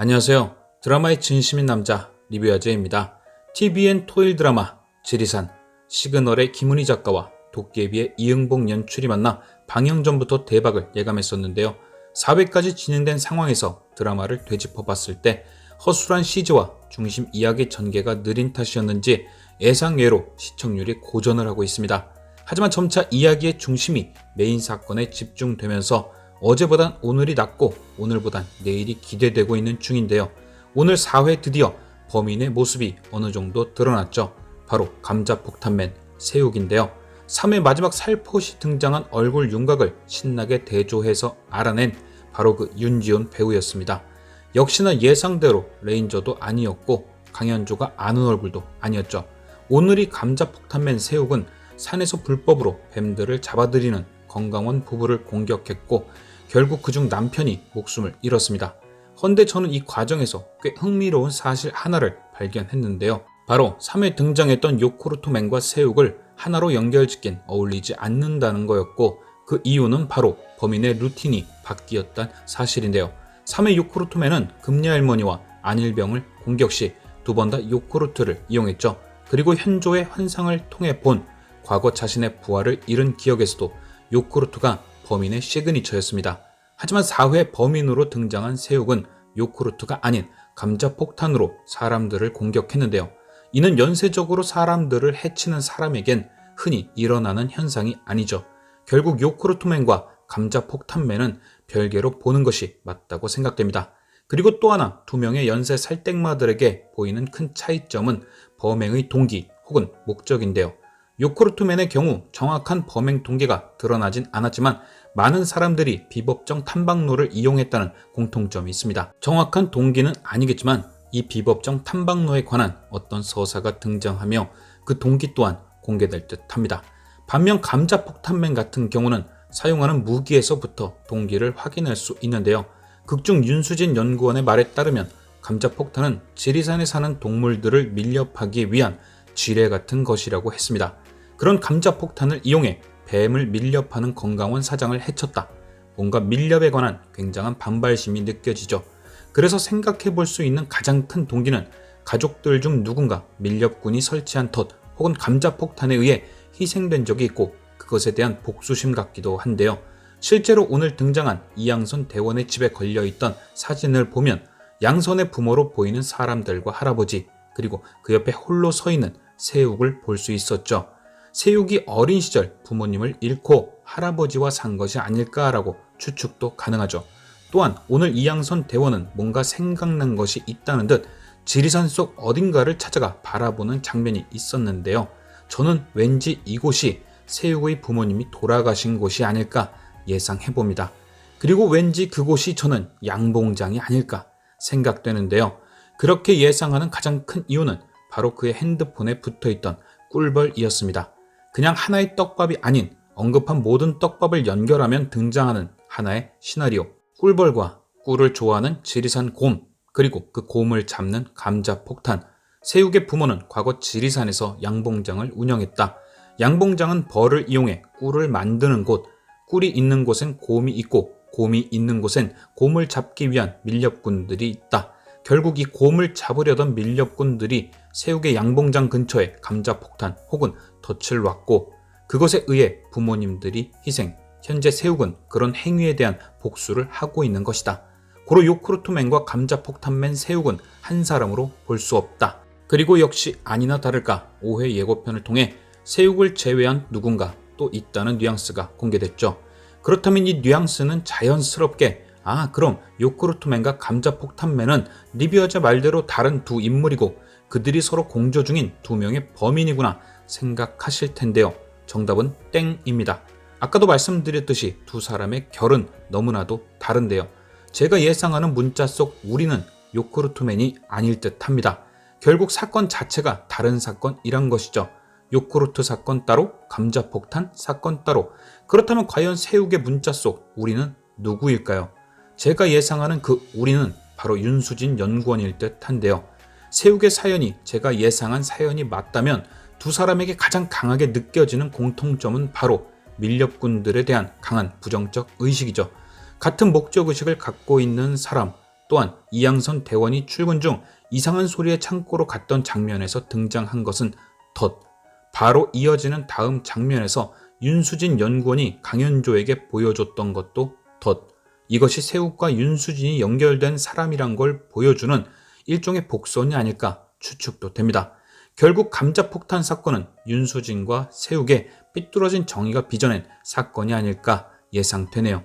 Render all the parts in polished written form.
안녕하세요. 드라마의 진심인 남자 리뷰아재입니다. TVN 토일 드라마 지리산, 시그널의 김은희 작가와 도깨비의 이응복 연출이 만나 방영 전부터 대박을 예감했었는데요. 4회까지 진행된 상황에서 드라마를 되짚어봤을 때 허술한 CG와 중심 이야기 전개가 느린 탓이었는지 예상외로 시청률이 고전을 하고 있습니다. 하지만 점차 이야기의 중심이 메인 사건에 집중되면서 어제보단 오늘이 낫고 오늘보단 내일이 기대되고 있는 중인데요. 오늘 4회 드디어 범인의 모습이 어느 정도 드러났죠. 바로 감자폭탄맨 세욱인데요. 3회 마지막 살포시 등장한 얼굴 윤곽을 신나게 대조해서 알아낸 바로 그 윤지훈 배우였습니다. 역시나 예상대로 레인저도 아니었고 강현조가 아는 얼굴도 아니었죠. 오늘이 감자폭탄맨 세욱은 산에서 불법으로 뱀들을 잡아들이는 건강원 부부를 공격했고 결국 그중 남편이 목숨을 잃었습니다. 헌데 저는 이 과정에서 꽤 흥미로운 사실 하나를 발견했는데요. 바로 3회 등장했던 요코르트맨과 세욱을 하나로 연결짓긴 어울리지 않는다는 거였고 그 이유는 바로 범인의 루틴이 바뀌었다는 사실인데요. 3회 요코르트맨은 금리 할머니와 안일병을 공격 시 두 번 다 요코르트를 이용했죠. 그리고 현조의 환상을 통해 본 과거 자신의 부하를 잃은 기억에서도 요코르트가 범인의 시그니처였습니다. 하지만 4회 범인으로 등장한 세욱은 요코르트가 아닌 감자폭탄으로 사람들을 공격했는데요. 이는 연쇄적으로 사람들을 해치는 사람에겐 흔히 일어나는 현상이 아니죠. 결국 요코르트맨과 감자폭탄맨은 별개로 보는 것이 맞다고 생각됩니다. 그리고 또 하나 두 명의 연쇄 살땡마들에게 보이는 큰 차이점은 범행의 동기 혹은 목적인데요. 요코르트맨의 경우 정확한 범행 동기가 드러나진 않았지만 많은 사람들이 비법정 탐방로를 이용했다는 공통점이 있습니다. 정확한 동기는 아니겠지만 이 비법정 탐방로에 관한 어떤 서사가 등장하며 그 동기 또한 공개될 듯 합니다. 반면 감자폭탄맨 같은 경우는 사용하는 무기에서부터 동기를 확인할 수 있는데요. 극중 윤수진 연구원의 말에 따르면 감자폭탄은 지리산에 사는 동물들을 밀렵하기 위한 지뢰 같은 것이라고 했습니다. 그런 감자폭탄을 이용해 뱀을 밀렵하는 건강원 사장을 해쳤다. 뭔가 밀렵에 관한 굉장한 반발심이 느껴지죠. 그래서 생각해 볼 수 있는 가장 큰 동기는 가족들 중 누군가 밀렵꾼이 설치한 덫 혹은 감자폭탄에 의해 희생된 적이 있고 그것에 대한 복수심 같기도 한데요. 실제로 오늘 등장한 이양선 대원의 집에 걸려있던 사진을 보면 양선의 부모로 보이는 사람들과 할아버지 그리고 그 옆에 홀로 서 있는 세욱을 볼 수 있었죠. 세욱이 어린 시절 부모님을 잃고 할아버지와 산 것이 아닐까라고 추측도 가능하죠. 또한 오늘 이양선 대원은 뭔가 생각난 것이 있다는 듯 지리산 속 어딘가를 찾아가 바라보는 장면이 있었는데요. 저는 왠지 이곳이 세욱의 부모님이 돌아가신 곳이 아닐까 예상해봅니다. 그리고 왠지 그곳이 저는 양봉장이 아닐까 생각되는데요. 그렇게 예상하는 가장 큰 이유는 바로 그의 핸드폰에 붙어있던 꿀벌이었습니다. 그냥 하나의 떡밥이 아닌 언급한 모든 떡밥을 연결하면 등장하는 하나의 시나리오. 꿀벌과 꿀을 좋아하는 지리산 곰, 그리고 그 곰을 잡는 감자폭탄. 세욱의 부모는 과거 지리산에서 양봉장을 운영했다. 양봉장은 벌을 이용해 꿀을 만드는 곳, 꿀이 있는 곳엔 곰이 있고 곰이 있는 곳엔 곰을 잡기 위한 밀렵꾼들이 있다. 결국 이 곰을 잡으려던 밀렵꾼들이 세욱의 양봉장 근처에 감자폭탄 혹은 덫을 놨고 그것에 의해 부모님들이 희생, 현재 세욱은 그런 행위에 대한 복수를 하고 있는 것이다. 고로 요코르트맨과 감자폭탄맨 세욱은 한 사람으로 볼 수 없다. 그리고 역시 아니나 다를까 5회 예고편을 통해 세욱을 제외한 누군가 또 있다는 뉘앙스가 공개됐죠. 그렇다면 이 뉘앙스는 자연스럽게 그럼 요코르트맨과 감자폭탄맨은 리뷰어자 말대로 다른 두 인물이고 그들이 서로 공조 중인 두 명의 범인이구나 생각하실 텐데요. 정답은 땡입니다. 아까도 말씀드렸듯이 두 사람의 결은 너무나도 다른데요. 제가 예상하는 문자 속 우리는 요코르트맨이 아닐 듯 합니다. 결국 사건 자체가 다른 사건이란 것이죠. 요코르트 사건 따로, 감자폭탄 사건 따로. 그렇다면 과연 세욱의 문자 속 우리는 누구일까요? 제가 예상하는 그 우리는 바로 윤수진 연구원일 듯 한데요. 세욱의 사연이 제가 예상한 사연이 맞다면 두 사람에게 가장 강하게 느껴지는 공통점은 바로 밀렵꾼들에 대한 강한 부정적 의식이죠. 같은 목적의식을 갖고 있는 사람, 또한 이양선 대원이 출근 중 이상한 소리에 창고로 갔던 장면에서 등장한 것은 덫. 바로 이어지는 다음 장면에서 윤수진 연구원이 강현조에게 보여줬던 것도 덫. 이것이 세욱과 윤수진이 연결된 사람이란 걸 보여주는 일종의 복선이 아닐까 추측도 됩니다. 결국 감자폭탄 사건은 윤수진과 세욱의 삐뚤어진 정의가 빚어낸 사건이 아닐까 예상되네요.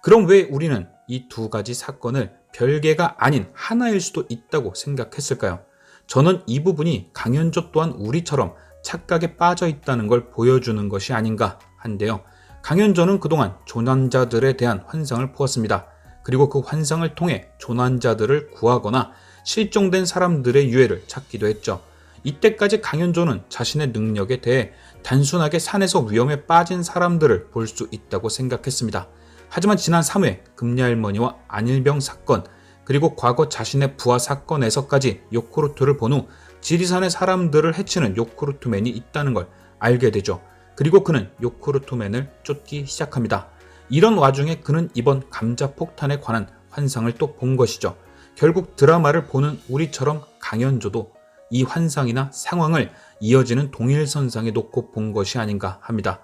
그럼 왜 우리는 이 두 가지 사건을 별개가 아닌 하나일 수도 있다고 생각했을까요? 저는 이 부분이 강현조 또한 우리처럼 착각에 빠져 있다는 걸 보여주는 것이 아닌가 한데요. 강현조는 그동안 조난자들에 대한 환상을 보았습니다. 그리고 그 환상을 통해 조난자들을 구하거나 실종된 사람들의 유해를 찾기도 했죠. 이때까지 강현조는 자신의 능력에 대해 단순하게 산에서 위험에 빠진 사람들을 볼 수 있다고 생각했습니다. 하지만 지난 3회 금리할머니와 안일병 사건, 그리고 과거 자신의 부하 사건에서까지 요크루트를 본 후 지리산의 사람들을 해치는 요크루트맨이 있다는 걸 알게 되죠. 그리고 그는 요크루트맨을 쫓기 시작합니다. 이런 와중에 그는 이번 감자폭탄에 관한 환상을 또 본 것이죠. 결국 드라마를 보는 우리처럼 강현조도 이 환상이나 상황을 이어지는 동일선상에 놓고 본 것이 아닌가 합니다.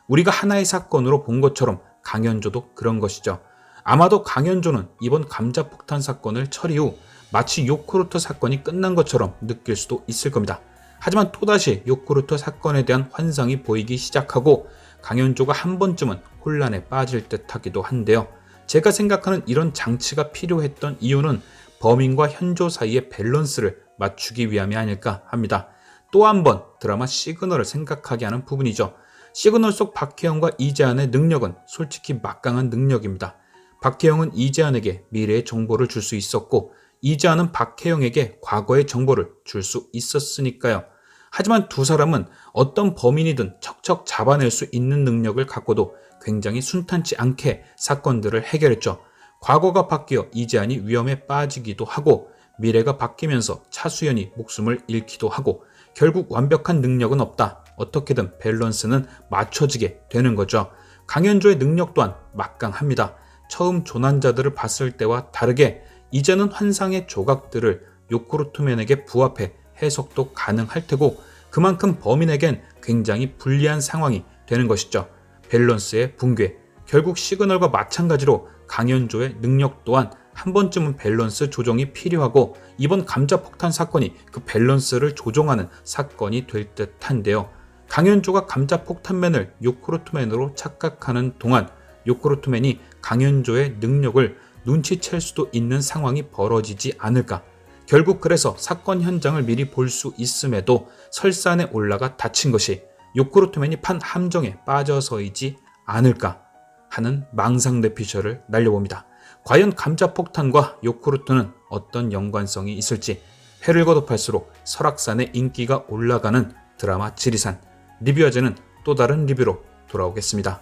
우리가 하나의 사건으로 본 것처럼 강현조도 그런 것이죠. 아마도 강현조는 이번 감자폭탄 사건을 처리 후 마치 요크루트 사건이 끝난 것처럼 느낄 수도 있을 겁니다. 하지만 또다시 요크루트 사건에 대한 환상이 보이기 시작하고 강현조가 한 번쯤은 혼란에 빠질 듯 하기도 한데요. 제가 생각하는 이런 장치가 필요했던 이유는 범인과 현조 사이의 밸런스를 맞추기 위함이 아닐까 합니다. 또 한 번 드라마 시그널을 생각하게 하는 부분이죠. 시그널 속 박혜영과 이재한의 능력은 솔직히 막강한 능력입니다. 박혜영은 이재한에게 미래의 정보를 줄 수 있었고 이재한은 박혜영에게 과거의 정보를 줄 수 있었으니까요. 하지만 두 사람은 어떤 범인이든 척척 잡아낼 수 있는 능력을 갖고도 굉장히 순탄치 않게 사건들을 해결했죠. 과거가 바뀌어 이재한이 위험에 빠지기도 하고 미래가 바뀌면서 차수연이 목숨을 잃기도 하고 결국 완벽한 능력은 없다. 어떻게든 밸런스는 맞춰지게 되는 거죠. 강현조의 능력 또한 막강합니다. 처음 조난자들을 봤을 때와 다르게 이제는 환상의 조각들을 요크루트맨에게 부합해 해석도 가능할 테고 그만큼 범인에겐 굉장히 불리한 상황이 되는 것이죠. 밸런스의 붕괴. 결국 시그널과 마찬가지로 강현조의 능력 또한 한 번쯤은 밸런스 조정이 필요하고 이번 감자폭탄 사건이 그 밸런스를 조정하는 사건이 될 듯한데요. 강현조가 감자폭탄맨을 요크루트맨으로 착각하는 동안 요크루트맨이 강현조의 능력을 눈치챌 수도 있는 상황이 벌어지지 않을까. 결국 그래서 사건 현장을 미리 볼 수 있음에도 설산에 올라가 다친 것이 요크루트맨이 판 함정에 빠져서이지 않을까 하는 망상 뇌피셜을 날려봅니다. 과연 감자폭탄과 요크루트는 어떤 연관성이 있을지 회를 거듭할수록 설악산의 인기가 올라가는 드라마 지리산. 리뷰어제는 또 다른 리뷰로 돌아오겠습니다.